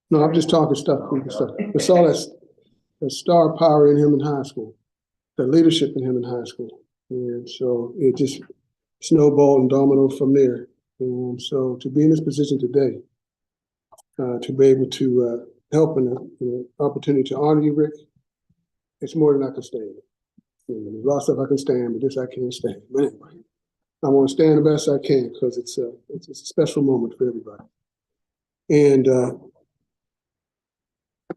No, I'm just talking stuff. I saw that star power in him in high school, the leadership in him in high school. And so it just snowballed and domino from there. And so to be in this position today, to be able to help in an opportunity to honor you, Rick, it's more than I can stand. There's a lot of stuff I can stand, but this I can't stand. But anyway, I want to stand the best I can because it's a special moment for everybody. And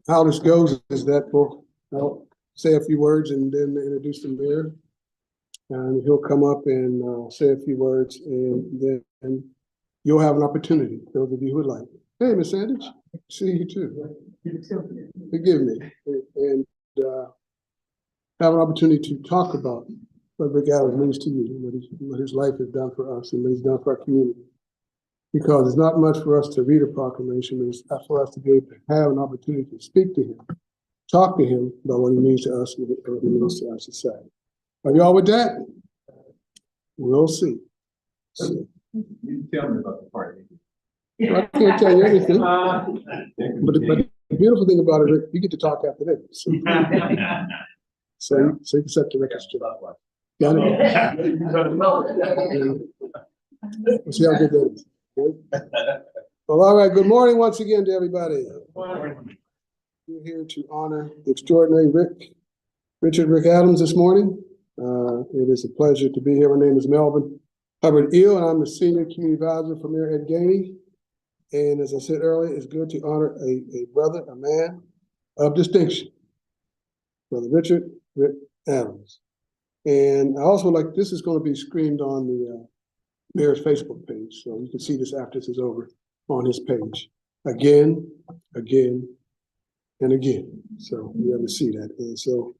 how this goes is that I'll say a few words and then introduce the mayor. And he'll come up and say a few words, and then you'll have an opportunity, those of you who would like. Hey, Ms. Sanders, see you too. Forgive me. And have an opportunity to talk about what Rick Adams means to you, what his life has done for us and what he's done for our community. Because it's not much for us to read a proclamation, it's for us to be able to have an opportunity to speak to him, talk to him about what he means to us and what he means to our society. Are y'all with that? We'll see. You tell me about the party. I can't tell you anything. But the beautiful thing about it, Rick, you get to talk after this. So you can set the record straight. Got it? We'll see how good that is. Well, all right. Good morning once again to everybody. We're here to honor the extraordinary Richard Rick Adams this morning. It is a pleasure to be here. My name is Melvin Hubbard Eel, and I'm the Senior Community Advisor for Mayor Ed Gainey. And as I said earlier, it's good to honor a brother, a man of distinction, Brother Richard Rick Adams. And I also this is going to be streamed on the Mayor's Facebook page, so you can see this after this is over on his page. Again, and again. So you have to see that. And so,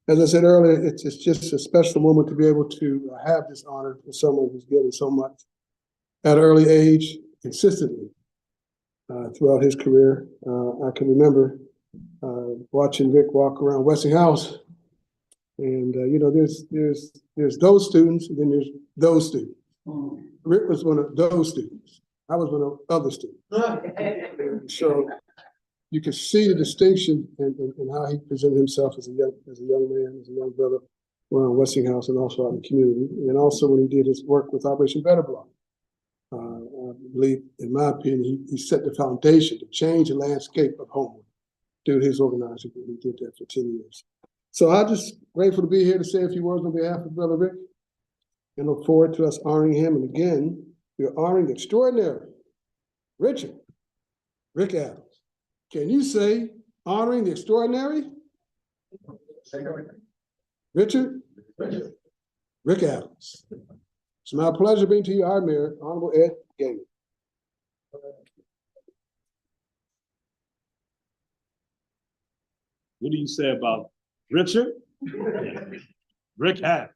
as I said earlier, it's just a special moment to be able to have this honor for someone who's given so much at an early age, consistently throughout his career. I can remember watching Rick walk around Westinghouse, and there's those students, and then there's those students. Rick was one of those students. I was one of other students. So you can see the distinction in how he presented himself as a young man, as a young brother around Westinghouse and also out in the community. And also when he did his work with Operation Better Block. I believe, in my opinion, he set the foundation to change the landscape of homework through his organizing. He did that for 10 years. So I'm just grateful to be here to say a few words on behalf of Brother Rick and look forward to us honoring him. And again, we're honoring the extraordinary Richard Rick Adams. Can you say honoring the extraordinary Richard Rick Adams? It's my pleasure being to you, our Mayor, Honorable Ed Gainey. What do you say about Richard Rick Adams?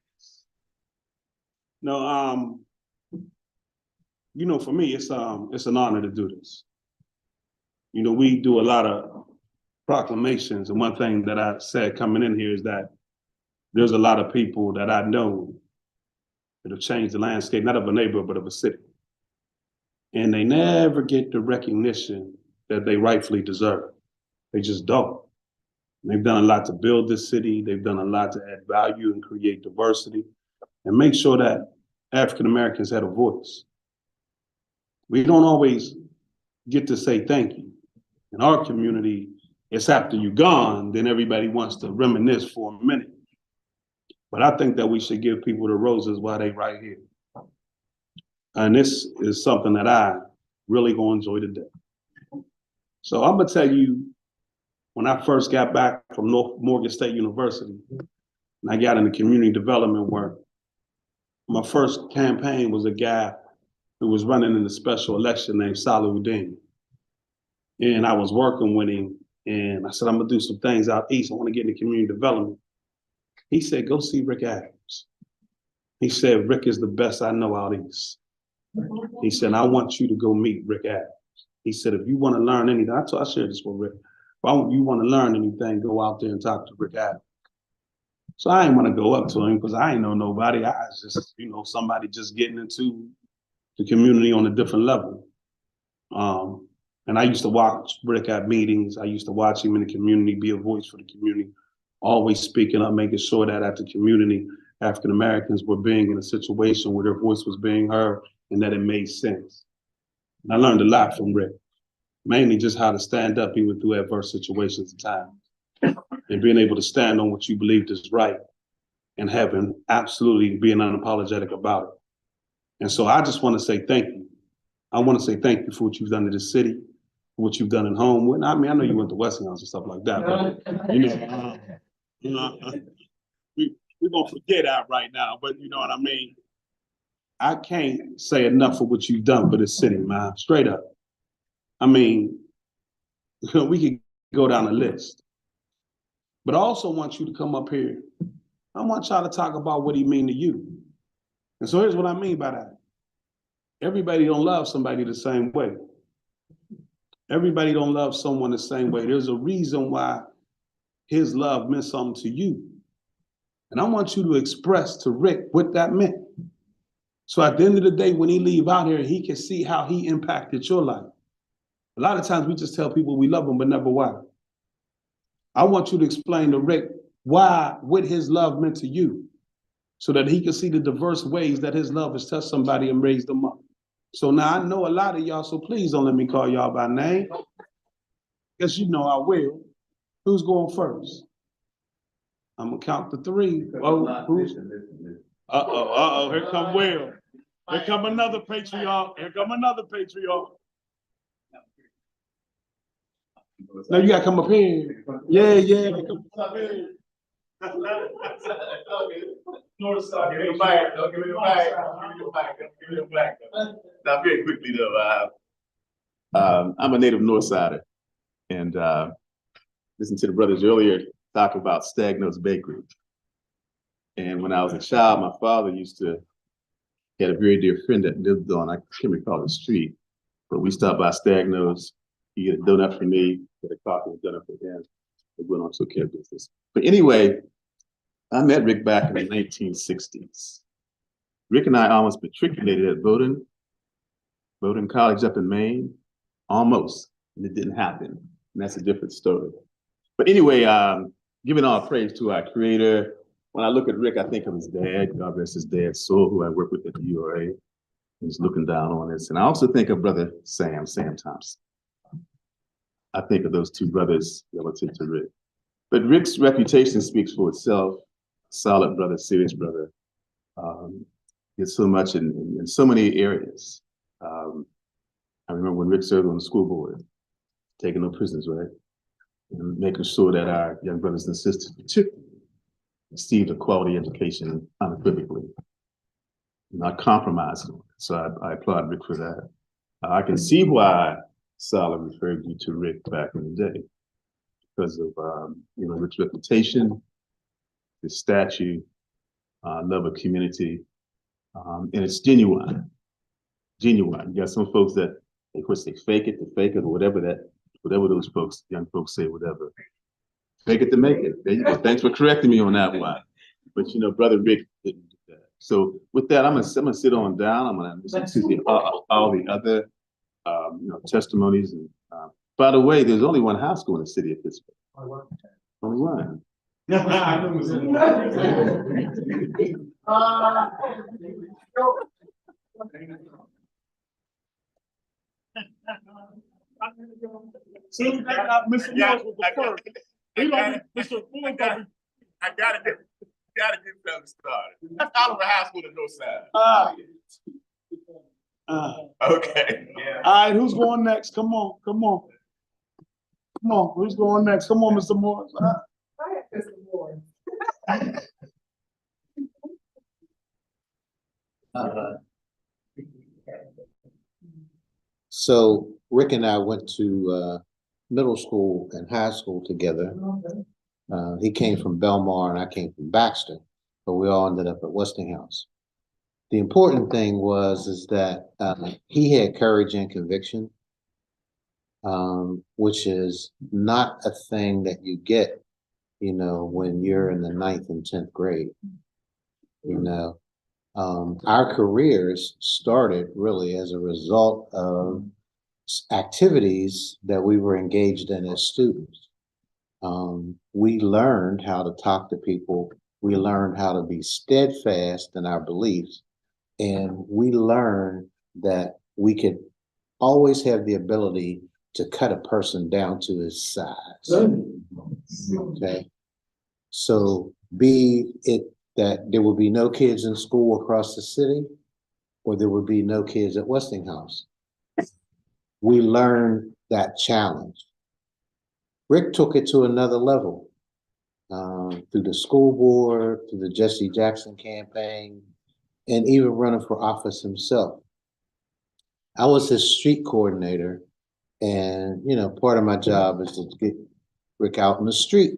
No, for me, it's an honor to do this. We do a lot of proclamations, and one thing that I said coming in here is that there's a lot of people that I know that have changed the landscape, not of a neighborhood, but of a city. And they never get the recognition that they rightfully deserve. They just don't. They've done a lot to build this city. They've done a lot to add value and create diversity and make sure that African Americans had a voice. We don't always get to say thank you. In our community, it's after you're gone, then everybody wants to reminisce for a minute. But I think that we should give people the roses while they're right here. And this is something that I really gonna enjoy today. So I'm gonna tell you, when I first got back from North Morgan State University, and I got into community development work, my first campaign was a guy who was running in the special election named Salahuddin. And I was working with him, and I said, I'm gonna do some things out east. I wanna get into community development. He said, go see Rick Adams. He said, Rick is the best I know out east. He said, I want you to go meet Rick Adams. He said, if you wanna learn anything, I shared this with Rick. If you wanna learn anything, go out there and talk to Rick Adams. So I didn't wanna go up to him because I ain't know nobody. I was just, somebody just getting into the community on a different level. And I used to watch Rick at meetings. I used to watch him in the community, be a voice for the community, always speaking up, making sure that at the community, African Americans were being in a situation where their voice was being heard and that it made sense. And I learned a lot from Rick, mainly just how to stand up even through adverse situations at times, and being able to stand on what you believed is right and having absolutely being unapologetic about it. And so I just want to say thank you. I want to say thank you for what you've done to this city, for what you've done at home. I mean, I know you went to Westinghouse and stuff like that, but we're gonna forget that right now. But you know what I mean? I can't say enough for what you've done for this city, man. Straight up. I mean, we could go down a list. But I also want you to come up here. I want y'all to talk about what he mean to you. And so here's what I mean by that. Everybody don't love somebody the same way. Everybody don't love someone the same way. There's a reason why his love meant something to you. And I want you to express to Rick what that meant. So at the end of the day, when he leave out here, he can see how he impacted your life. A lot of times we just tell people we love them, but never why. I want you to explain to Rick why, what his love meant to you, so that he can see the diverse ways that his love has touched somebody and raised them up. So now I know a lot of y'all, so please don't let me call y'all by name, because you know I will. Who's going first? I'm gonna count to three. Here come Will. Here come another patriarch. Here come another patriarch. Now you gotta come up here. Yeah. Come up here. North side. Give me the back. Don't give me the back. Give me the back. Give me the back. Now, very quickly though, I'm a native North Sider, and listened to the brothers earlier talk about Stagno's Bakery. And when I was a child, my father used to had a very dear friend that lived on, I can't recall the street, but we stopped by Stagno's. He had a donut for me, get a coffee and donut for him. We went on to care business. But anyway, I met Rick back in the 1960s. Rick and I almost matriculated at Bowdoin College up in Maine, almost, and it didn't happen. And that's a different story. But anyway, giving all praise to our creator. When I look at Rick, I think of his dad, God rest his dad's soul, who I work with at the URA. He's looking down on us. And I also think of brother Sam Thompson. I think of those two brothers relative to Rick. But Rick's reputation speaks for itself. Solid brother, serious brother. Did so much in so many areas. I remember when Rick served on the school board, taking no prisoners, right? And making sure that our young brothers and sisters particularly received a quality education unequivocally, not compromising. So I applaud Rick for that. I can see why Sala referred you to Rick back in the day, because of Rick's reputation, his stature, love of community, and it's genuine. You got some folks that they fake it to fake it, or whatever those folks, young folks say, whatever. Fake it to make it. There you go. Thanks for correcting me on that one. But brother Rick didn't do that. So with that, I'm gonna sit on down. I'm gonna listen to all the other testimonies. And by the way, there's only one high school in the city of Pittsburgh. Only one. Soon as I got Mr. Morris with the first. I gotta get them started. That's Oliver High School in North Side. Okay. Yeah. All right, who's going next? Come on. Who's going next? Come on, Mr. Morris. Mr. Morris. So Rick and I went to middle school and high school together. He came from Belmar and I came from Baxter, but we all ended up at Westinghouse. The important thing is that he had courage and conviction, which is not a thing that you get, when you're in the 9th and 10th grade. Our careers started really as a result of activities that we were engaged in as students. We learned how to talk to people. We learned how to be steadfast in our beliefs. And we learned that we could always have the ability to cut a person down to his size. Okay. So be it that there will be no kids in school across the city, or there would be no kids at Westinghouse. We learned that challenge. Rick took it to another level through the school board, through the Jesse Jackson campaign, and even running for office himself. I was his street coordinator, and part of my job is to get Rick out in the street.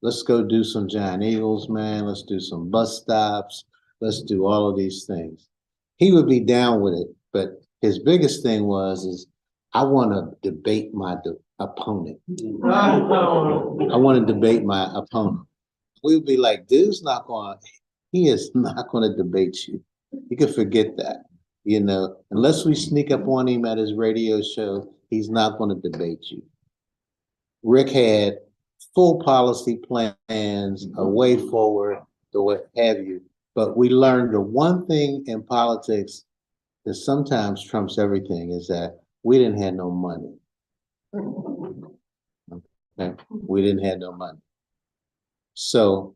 Let's go do some Giant Eagles, man. Let's do some bus stops. Let's do all of these things. He would be down with it, but his biggest thing is I want to debate my opponent. I want to debate my opponent. We would be like, he is not going to debate you. You can forget that. Unless we sneak up on him at his radio show, he's not going to debate you. Rick had full policy plans, a way forward, or what have you. But we learned the one thing in politics that sometimes trumps everything is that we didn't have no money. Okay? We didn't have no money. So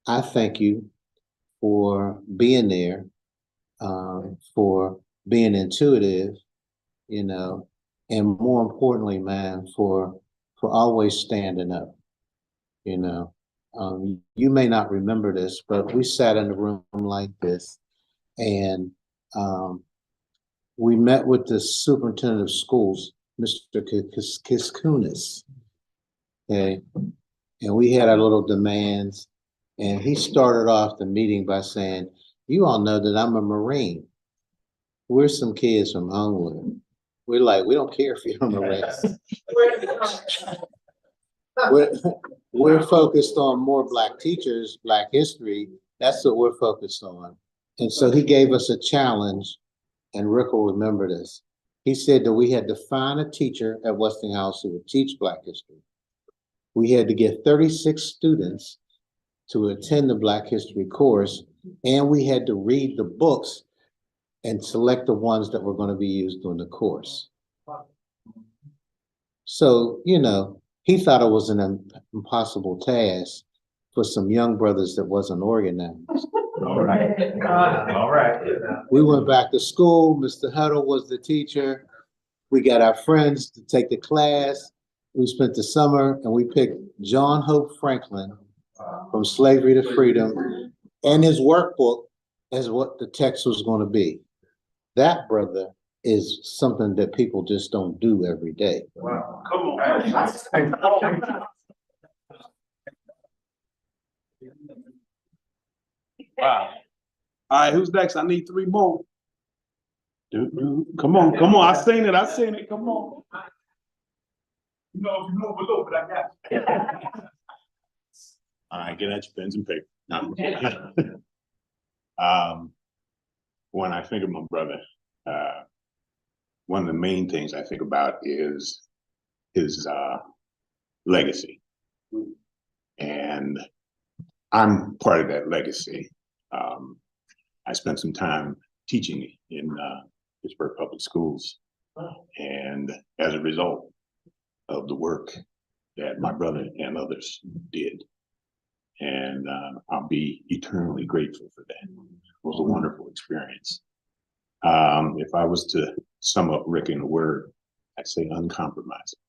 I thank you for being there, for being intuitive, and more importantly, man, for always standing up. You may not remember this, but we sat in a room like this, and we met with the superintendent of schools, Mr. Kiskunis. Okay, and we had our little demands, and he started off the meeting by saying, "You all know that I'm a Marine. We're some kids from Homewood." We're like, "We don't care if you're a Marine." We're focused on more Black teachers, Black history. That's what we're focused on. And so he gave us a challenge, and Rick will remember this. He said that we had to find a teacher at Westinghouse who would teach Black history. We had to get 36 students to attend the Black history course, and we had to read the books and select the ones that were going to be used during the course. So, he thought it was an impossible task for some young brothers that wasn't organized. All right. All right. We went back to school. Mr. Huddle was the teacher. We got our friends to take the class. We spent the summer, and we picked John Hope Franklin from Slavery to Freedom and his workbook as what the text was going to be. That, brother, is something that people just don't do every day. Wow. Come on. Wow. All right, who's next? I need 3 more. Come on. I seen it. Come on. You know below, but I got it. All right, get out your pens and paper. When I think of my brother, one of the main things I think about is his legacy. And I'm part of that legacy. I spent some time teaching in Pittsburgh Public Schools. And as a result of the work that my brother and others did. And I'll be eternally grateful for that. It was a wonderful experience. If I was to sum up Rick in a word, I'd say uncompromising.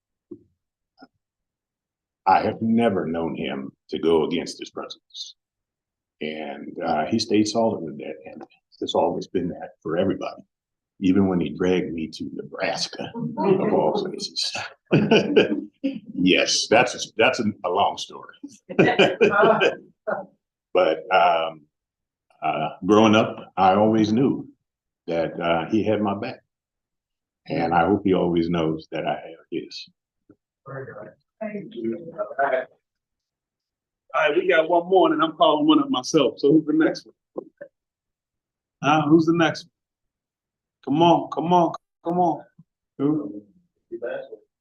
I have never known him to go against his principles. And he stayed solid with that. And it's always been that for everybody, even when he dragged me to Nebraska, of all places. Yes, that's a long story. But growing up, I always knew that he had my back. And I hope he always knows that I have his. Thank you. All right, we got one more, and I'm calling one up myself. So who's the next one? Who's the next one? Come on. Come on. Who?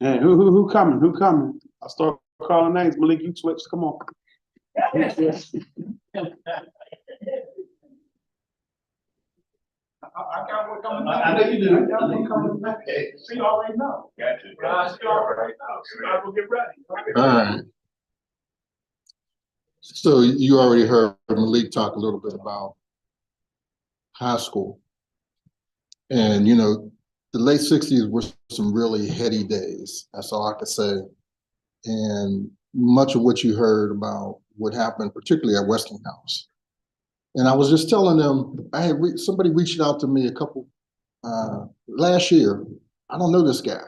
Hey, who coming? Who coming? I'll start calling names. Malik, you switch. Come on. I got one coming. I know you do. I got one coming back. See, already know. Gotcha. See, already know. So I will get ready. All right. So you already heard Malik talk a little bit about high school. And, you know, the late 60s were some really heady days. That's all I could say. And much of what you heard about what happened, particularly at Westinghouse. And I was just telling them, I had somebody reached out to me a couple, last year. I don't know this guy.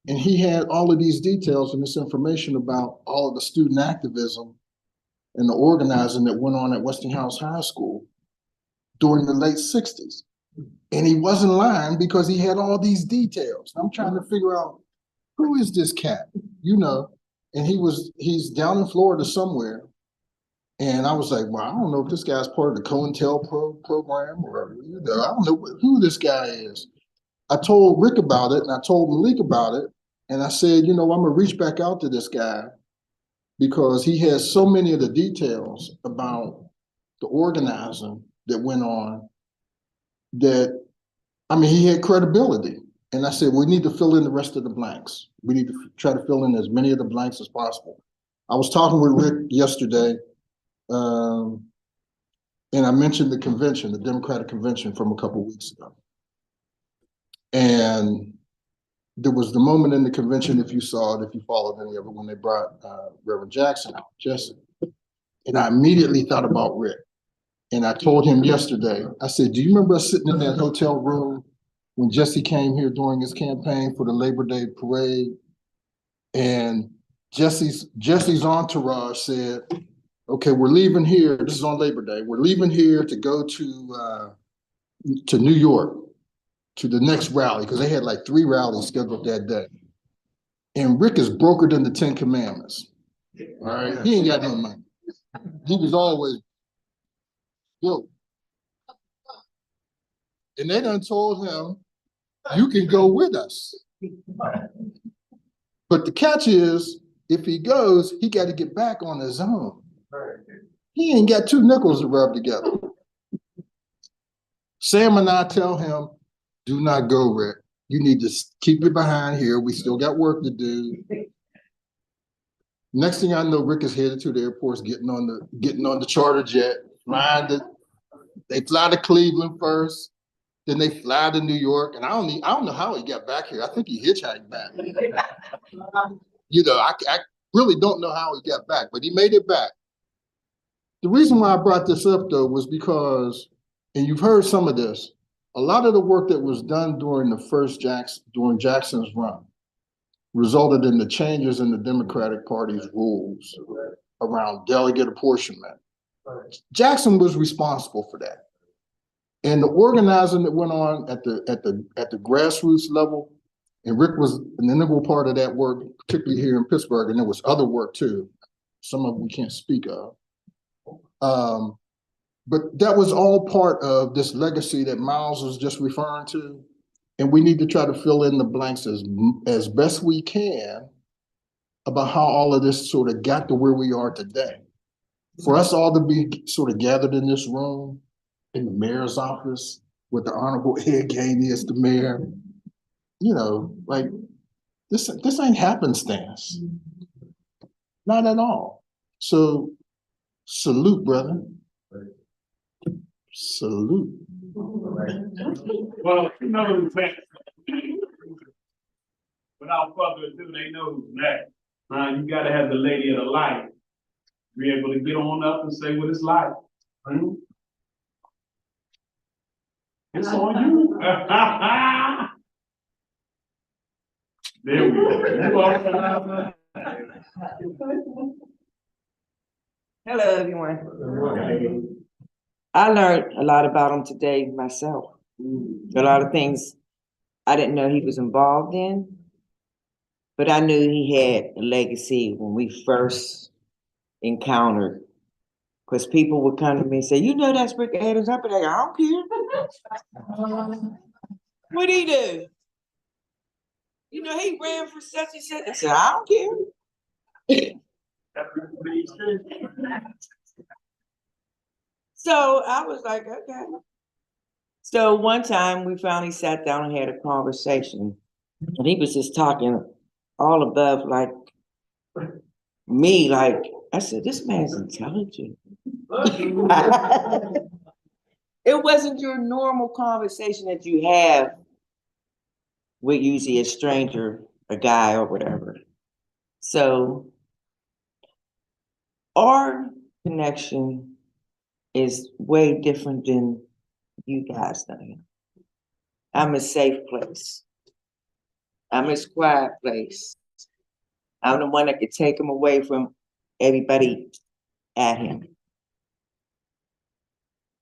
And he had all of these details and this information about all of the student activism and the organizing that went on at Westinghouse High School during the late 60s. And he wasn't lying because he had all these details. I'm trying to figure out, who is this cat? You know, and he's down in Florida somewhere. And I was like, well, I don't know if this guy's part of the COINTELPRO program or, you know, I don't know who this guy is. I told Rick about it and I told Malik about it. And I said, you know, I'm gonna reach back out to this guy because he has so many of the details about the organizing that went on that, I mean, he had credibility. And I said, we need to fill in the rest of the blanks. We need to try to fill in as many of the blanks as possible. I was talking with Rick yesterday, and I mentioned the convention, the Democratic convention from a couple of weeks ago. And there was the moment in the convention, if you saw it, if you followed any of it, when they brought Reverend Jackson out, Jesse. And I immediately thought about Rick. And I told him yesterday, I said, do you remember us sitting in that hotel room when Jesse came here during his campaign for the Labor Day parade? And Jesse's entourage said, okay, we're leaving here. This is on Labor Day. We're leaving here to go to New York to the next rally, because they had like 3 rallies scheduled that day. And Rick is brokered in the 10 Commandments. All right, he ain't got no money. He was always broke. And they done told him, you can go with us. But the catch is, if he goes, he got to get back on his own. He ain't got 2 nickels to rub together. Sam and I tell him, do not go, Rick. You need to keep it behind here. We still got work to do. Next thing I know, Rick is headed to the airport, getting on the charter jet, they fly to Cleveland first, then they fly to New York, and I don't know how he got back here. I think he hitchhiked back. You know, I really don't know how he got back, but he made it back. The reason why I brought this up though was because, and you've heard some of this, a lot of the work that was done during during Jackson's run resulted in the changes in the Democratic Party's rules around delegate apportionment. Jackson was responsible for that. And the organizing that went on at the grassroots level, and Rick was an integral part of that work, particularly here in Pittsburgh, and there was other work too, some of it we can't speak of. But that was all part of this legacy that Miles was just referring to. And we need to try to fill in the blanks as best we can about how all of this sort of got to where we are today. For us all to be sort of gathered in this room, in the mayor's office, with the Honorable Ed Gainey as the mayor, you know, like this ain't happenstance. Not at all. So salute, brother. Salute. Well, you know, without further ado, they know who's next. You gotta have the lady of the light be able to get on up and say what it's like. It's on you. There we go. Hello, everyone. I learned a lot about him today myself. A lot of things I didn't know he was involved in, but I knew he had a legacy when we first encountered. Because people would come to me and say, you know, that's Rick Adams. I'd be like, I don't care. What'd he do? You know, he ran for such and such. I said, I don't care. So I was like, okay. So one time we finally sat down and had a conversation. And he was just talking all above like me, like I said, this man's intelligent. It wasn't your normal conversation that you have with usually a stranger, a guy or whatever. So our connection is way different than you guys know. I'm a safe place. I'm his quiet place. I'm the one that could take him away from everybody at him.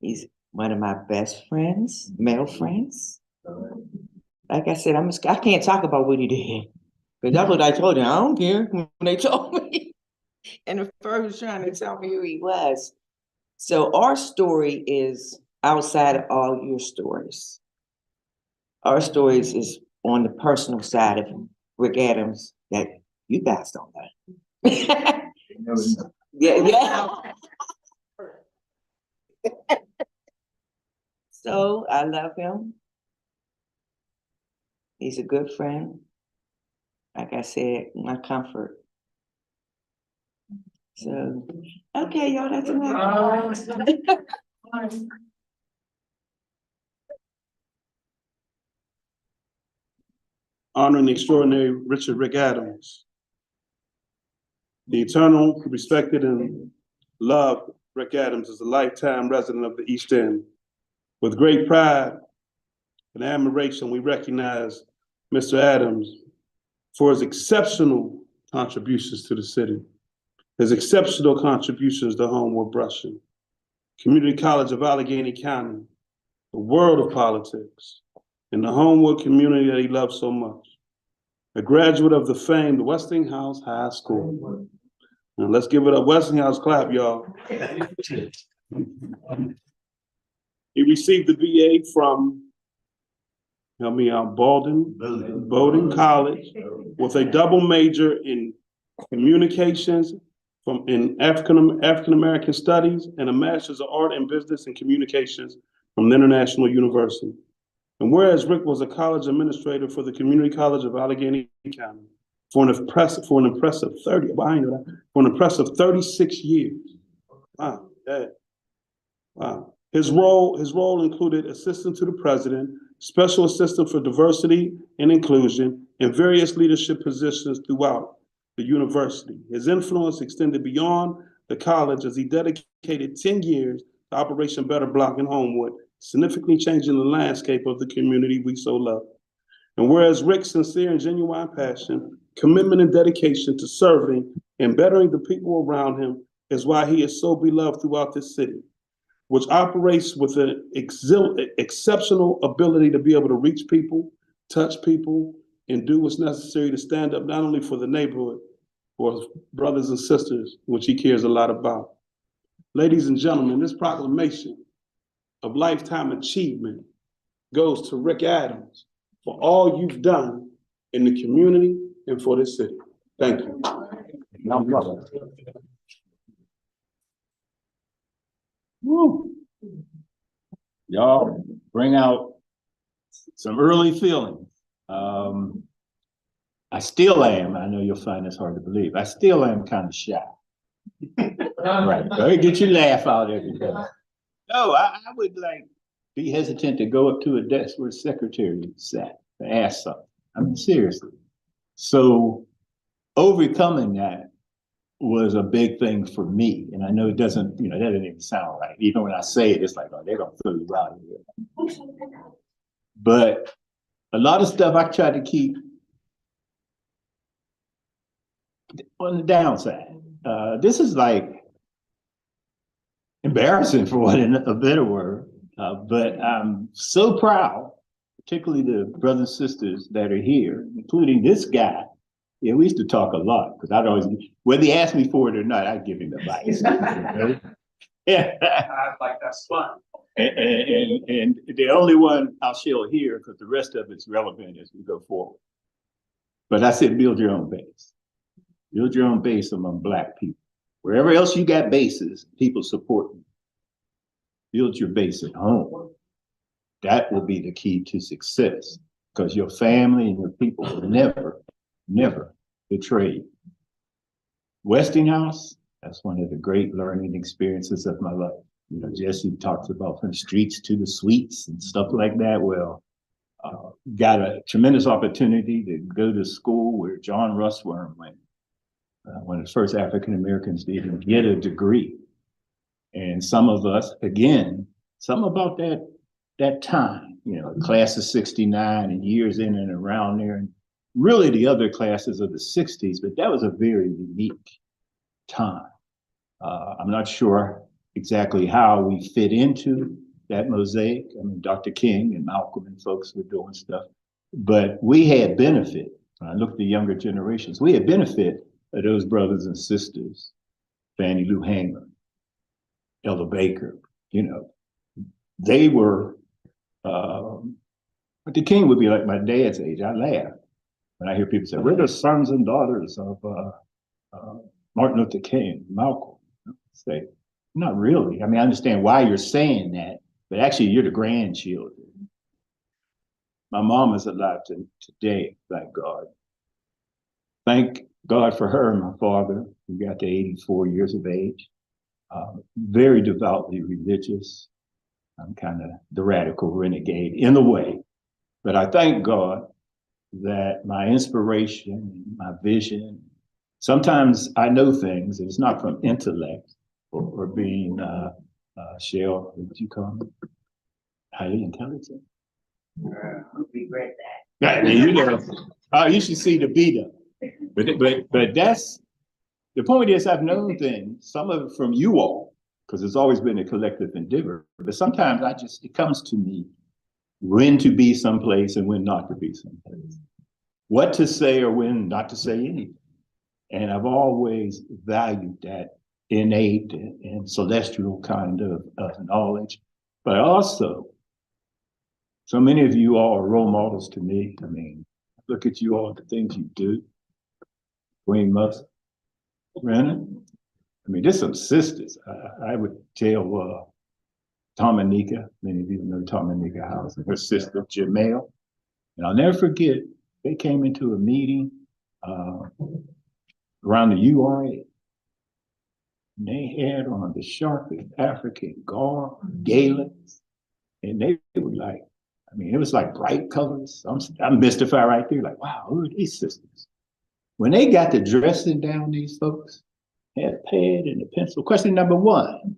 He's one of my best friends, male friends. Like I said, I can't talk about what he did. Because that's what I told you. I don't care when they told me. And the first was trying to tell me who he was. So our story is outside of all your stories. Our stories is on the personal side of Rick Adams that you guys don't know. Yeah. So I love him. He's a good friend. Like I said, my comfort. So, okay, y'all, that's enough. Honoring the extraordinary Richard Rick Adams. The eternal, respected, and loved Rick Adams is a lifetime resident of the East End. With great pride and admiration, we recognize Mr. Adams for his exceptional contributions to the city, his exceptional contributions to Homeward Brushing, Community College of Allegheny County, the world of politics, and the Homewood community that he loved so much. A graduate of the famed Westinghouse High School. Now let's give it a Westinghouse clap, y'all. He received the BA from, help me out, Bowdoin College with a double major in communications in African American studies and a master's of art and business and communications from the International University. And whereas Rick was a college administrator for the Community College of Allegheny County for an impressive 36 years. Wow, that. Wow. His role included assistant to the president, special assistant for diversity and inclusion, and various leadership positions throughout the university. His influence extended beyond the college as he dedicated 10 years to Operation Better Block in Homewood, significantly changing the landscape of the community we so love. And whereas Rick's sincere and genuine passion, commitment, and dedication to serving and bettering the people around him is why he is so beloved throughout this city, which operates with an exceptional ability to be able to reach people, touch people, and do what's necessary to stand up not only for the neighborhood, for his brothers and sisters, which he cares a lot about. Ladies and gentlemen, this proclamation of lifetime achievement goes to Rick Adams for all you've done in the community and for this city. Thank you. Woo. Y'all bring out some early feelings. I still am, I know you'll find this hard to believe, I still am kind of shy. Right, go ahead, get your laugh out every day. No, I would like be hesitant to go up to a desk where the secretary sat to ask something. I mean, seriously. So overcoming that was a big thing for me. And I know it doesn't, that doesn't even sound right. Even when I say it, it's like, oh, they're gonna throw you out of here. But a lot of stuff I try to keep on the downside. This is like embarrassing for what a better word, but I'm so proud, particularly the brothers and sisters that are here, including this guy. Yeah, we used to talk a lot because I'd always, whether he asked me for it or not, I'd give him advice. Yeah, Like that's fun. And the only one I'll share here, because the rest of it's relevant as we go forward. But I said, build your own base. Build your own base among Black people. Wherever else you got bases, people support you. Build your base at home. That will be the key to success, because your family and your people will never, never betray you. Westinghouse, that's one of the great learning experiences of my life. You know, Jesse talks about from the streets to the suites and stuff like that. Well, got a tremendous opportunity to go to school where John Russwurm went, one of the first African Americans to even get a degree. And some of us, again, some about that time, you know, class of 69 and years in and around there, and really the other classes of the 60s, but that was a very unique time. I'm not sure exactly how we fit into that mosaic. I mean, Dr. King and Malcolm and folks were doing stuff, but we had benefit. When I look at the younger generations, we had benefit of those brothers and sisters, Fannie Lou Hamer, Ella Baker, you know, they were, Dr. King would be like my dad's age. I laugh when I hear people say, we're the sons and daughters of Martin Luther King, Malcolm. I say, not really. I mean, I understand why you're saying that, but actually you're the grandchildren. My mom is alive today, thank God. Thank God for her and my father, who got to 84 years of age. Very devoutly religious. I'm kind of the radical renegade in a way, but I thank God that my inspiration, my vision, sometimes I know things, and it's not from intellect or being, Shell, what did you call me? Highly intelligent. Regret Yeah, you know, you should see the beat up. But that's, the point is I've known things, some of it from you all, because it's always been a collective endeavor, but sometimes it comes to me when to be someplace and when not to be someplace. What to say or when not to say anything. And I've always valued that innate and celestial kind of knowledge. But also, so many of you all are role models to me. I mean, look at you all, the things you do. Queen Mother, Brennan. I mean, there's some sisters. I would tell Tomanika, many of you know Tomanika House, and her sister, Jamel. And I'll never forget, they came into a meeting around the URA. And they had on the sharpest African garb, galas, and they were like, I mean, it was like bright colors. I'm mystified right there, like, wow, who are these sisters? When they got to dressing down these folks, had a pad and a pencil. Question number one.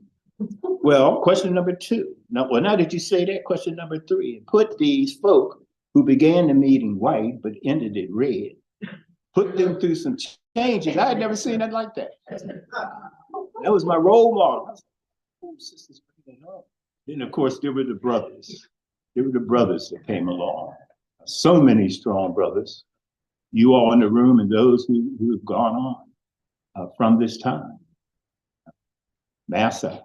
Well, question number two. Now that you say that, question number three, put these folk who began the meeting white but ended it red, put them through some changes. I had never seen that like that. That was my role model. I was like, oh, sisters, bring it up. Then, of course, there were the brothers. There were the brothers that came along. So many strong brothers. You all in the room and those who have gone on from this time. Massa,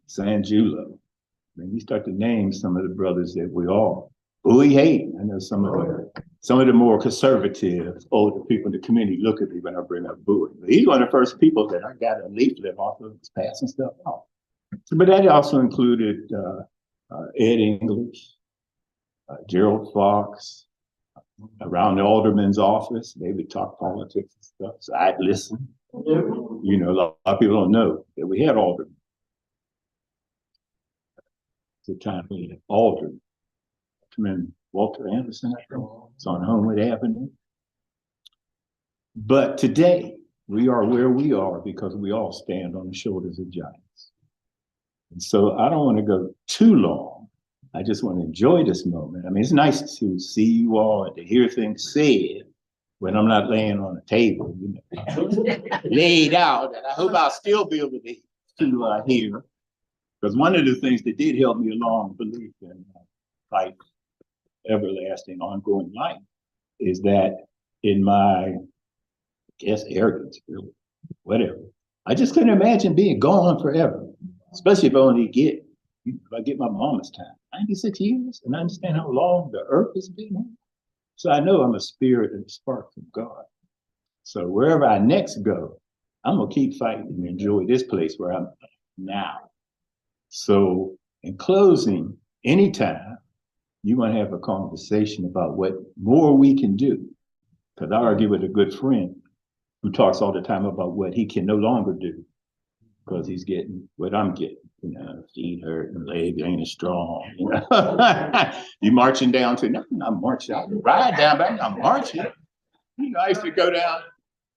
Sanjulo. I mean, we start to name some of the brothers that we all, Bowie Hayden. I know some of the more conservative, older people in the community look at me when I bring up Bowie. But he's one of the first people that I got a leaflet off of his passing stuff off. But that also included Ed English, Gerald Fox. Around the alderman's office, they would talk politics and stuff. So I'd listen. You know, a lot of people don't know that we had aldermen. At the time we had aldermen. Walter Anderson, I think, it's on Homewood Avenue. But today, we are where we are because we all stand on the shoulders of giants. And so I don't want to go too long. I just want to enjoy this moment. I mean, it's nice to see you all and to hear things said when I'm not laying on a table, you know, laid out. And I hope I'll still be able to hear. Because one of the things that did help me along belief in life, everlasting, ongoing life, is that in my, I guess, arrogance, really, whatever, I just couldn't imagine being gone forever, especially if I only get If I get my mama's time, 96 years, and I understand how long the earth has been here. So I know I'm a spirit and a spark from God. So wherever I next go, I'm gonna keep fighting and enjoy this place where I'm now. So in closing, anytime you want to have a conversation about what more we can do, because I argue with a good friend who talks all the time about what he can no longer do because he's getting what I'm getting. You know, feet hurt and leg ain't as strong. You know, you marching down to nothing. I'm marching. I ride down, but I'm not marching. You know, I used to go down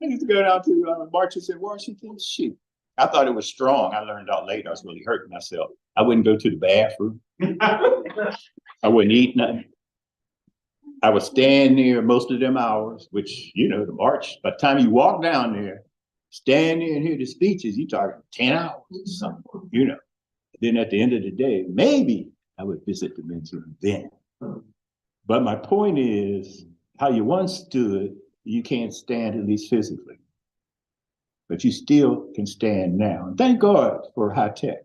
to marches in Washington. Shoot, I thought it was strong. I learned out later I was really hurting myself. I wouldn't go to the bathroom. I wouldn't eat nothing. I would stand there most of them hours, which, you know, the march, by the time you walk down there, stand there and hear the speeches, you talking 10 hours or something, you know. Then at the end of the day, maybe I would visit the men's room then. But my point is, how you once stood, you can't stand, at least physically. But you still can stand now. And thank God for high tech.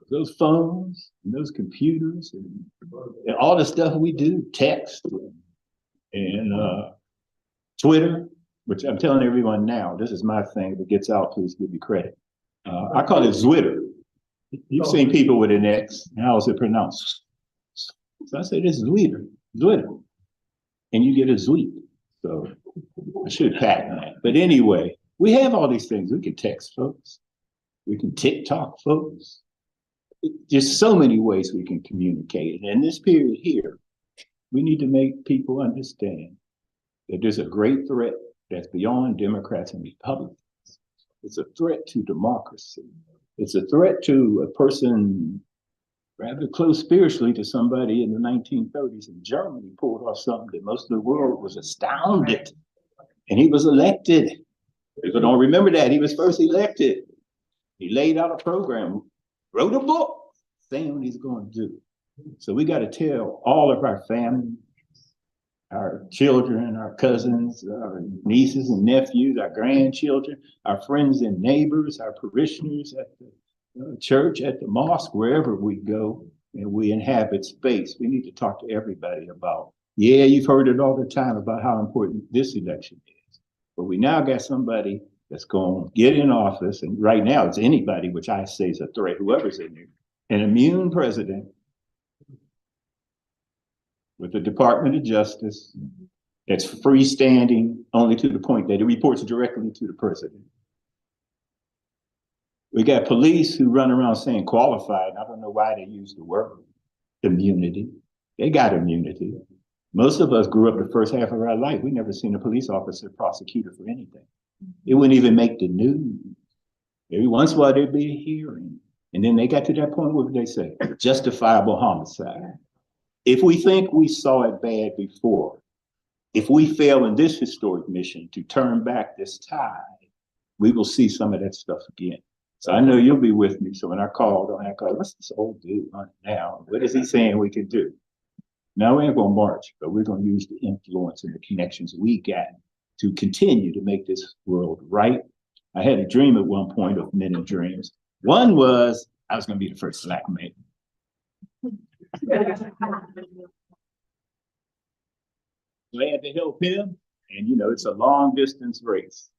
Those phones and those computers and all the stuff we do, text and Twitter, which I'm telling everyone now, this is my thing. If it gets out, please give me credit. I call it Zwitter. You've seen people with an X. How is it pronounced? So I say this is Zwitter. And you get a Zweet. So I should patent that. But anyway, we have all these things. We can text folks. We can TikTok folks. There's so many ways we can communicate. And in this period here, we need to make people understand that there's a great threat that's beyond Democrats and Republicans. It's a threat to democracy. It's a threat to a person rather close spiritually to somebody in the 1930s in Germany pulled off something that most of the world was astounded. And he was elected. People don't remember that. He was first elected. He laid out a program, wrote a book saying what he's going to do. So we got to tell all of our family, our children, our cousins, our nieces and nephews, our grandchildren, our friends and neighbors, our parishioners at the church, at the mosque, wherever we go and we inhabit space. We need to talk to everybody about, yeah, you've heard it all the time about how important this election is. But we now got somebody that's going to get in office, and right now it's anybody, which I say is a threat, whoever's in there, an immune president with the Department of Justice that's freestanding only to the point that it reports directly to the president. We got police who run around saying qualified. I don't know why they use the word immunity. They got immunity. Most of us grew up the first half of our life. We never seen a police officer prosecuted for anything. It wouldn't even make the news. Every once in a while there'd be a hearing. And then they got to that point, what would they say? Justifiable homicide. If we think we saw it bad before, if we fail in this historic mission to turn back this tide, we will see some of that stuff again. So I know you'll be with me. So when I call, don't act like, what's this old dude on now? What is he saying we can do? Now we ain't gonna march, but we're gonna use the influence and the connections we got to continue to make this world right. I had a dream at one point of many dreams. One was I was gonna be the first Black man. Glad to help him. And you know, it's a long distance race.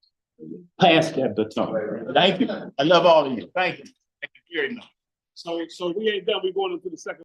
Pass that baton. Thank you. I love all of you. Thank you. Thank you very much. So we ain't done. We're going into the second.